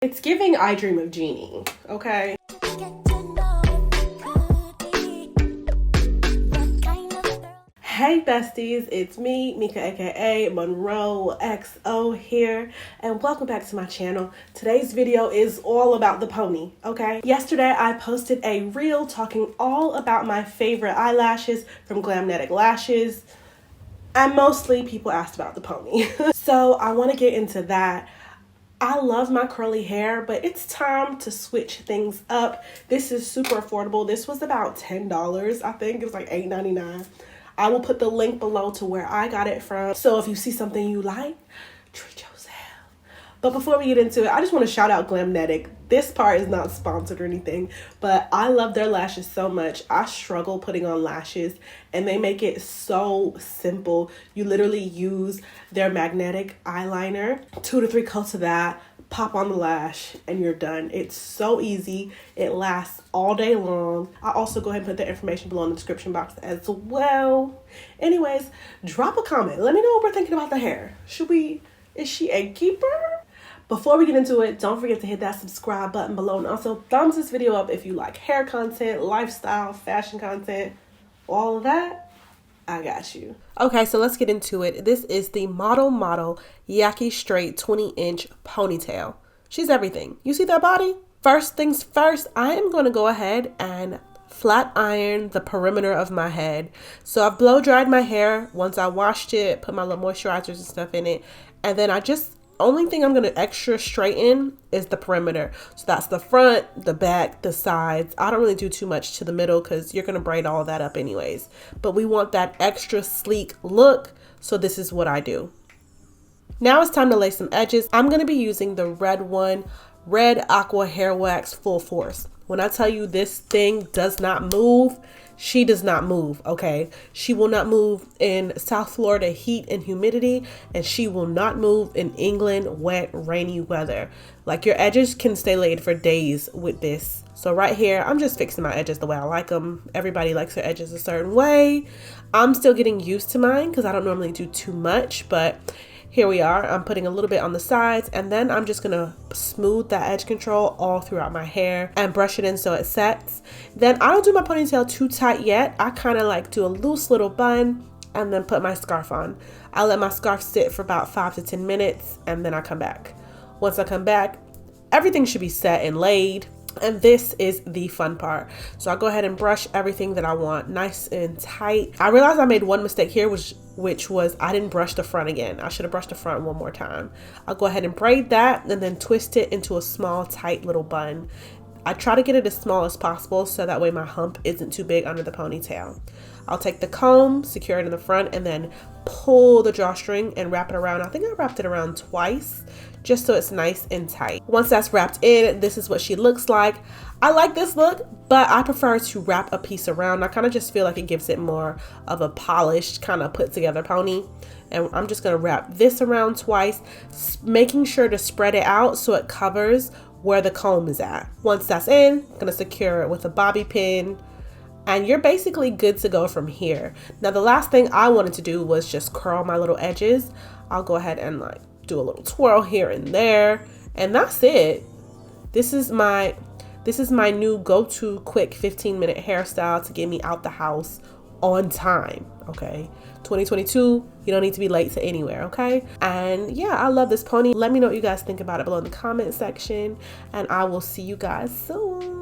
It's giving I Dream of Jeannie, okay? Hey besties, it's me, Mika aka Monroe XO here, and welcome back to my channel. Today's video is all about the pony, okay? Yesterday I posted a reel talking all about my favorite eyelashes from Glamnetic Lashes, and mostly people asked about the pony. So I want to get into that. I love my curly hair, but it's time to switch things up. This is super affordable. This was about $10, I think. It was like $8.99. I will put the link below to where I got it from. So if you see something you like, treat yourself. But before we get into it, I just want to shout out Glamnetic. This part is not sponsored or anything, but I love their lashes so much. I struggle putting on lashes and they make it so simple. You literally use their magnetic eyeliner, 2 to 3 coats of that, pop on the lash, and you're done. It's so easy. It lasts all day long. I'll also go ahead and put the information below in the description box as well. Anyways, drop a comment. Let me know what we're thinking about the hair. Is she a keeper? Before we get into it, don't forget to hit that subscribe button below and also thumbs this video up if you like hair content, lifestyle, fashion content, all of that. I got you. Okay, so let's get into it. This is the Model Yaki Straight 20-inch ponytail. She's everything. You see that body? First things first, I am going to go ahead and flat iron the perimeter of my head. So I've blow dried my hair once I washed it, put my little moisturizers and stuff in it, and then only thing I'm going to extra straighten is the perimeter. So that's the front, the back, the sides. I don't really do too much to the middle because you're going to braid all that up anyways. But we want that extra sleek look. So this is what I do. Now it's time to lay some edges. I'm going to be using the Red Aqua Hair Wax Full Force. When I tell you this thing does not move, she does not move, okay? She will not move in South Florida heat and humidity, and she will not move in England wet, rainy weather. Like, your edges can stay laid for days with this. So right here, I'm just fixing my edges the way I like them. Everybody likes their edges a certain way. I'm still getting used to mine because I don't normally do too much, but here we are. I'm putting a little bit on the sides, and then I'm just gonna smooth that edge control all throughout my hair and brush it in so it sets. Then I don't do my ponytail too tight yet. I kind of like do a loose little bun and then put my scarf on. I let my scarf sit for about 5 to 10 minutes and then I come back. Once I come back, everything should be set and laid. And this is the fun part. So I'll go ahead and brush everything that I want nice and tight. I realized I made one mistake here, which was I didn't brush the front again. I should have brushed the front one more time. I'll go ahead and braid that and then twist it into a small, tight little bun. I try to get it as small as possible so that way my hump isn't too big under the ponytail. I'll take the comb, secure it in the front, and then pull the drawstring and wrap it around. I think I wrapped it around twice just so it's nice and tight. Once that's wrapped in, this is what she looks like. I like this look, but I prefer to wrap a piece around. I kind of just feel like it gives it more of a polished, kind of put together pony. And I'm just gonna wrap this around twice, making sure to spread it out so it covers where the comb is at. Once that's in, I'm gonna secure it with a bobby pin, and you're basically good to go from here. Now the last thing I wanted to do was just curl my little edges. I'll go ahead and like do a little twirl here and there, and that's it. This is my new go-to quick 15-minute hairstyle to get me out the house on time, okay? 2022, you don't need to be late to anywhere, okay? And yeah, I love this pony. Let me know what you guys think about it below in the comment section, and I will see you guys soon.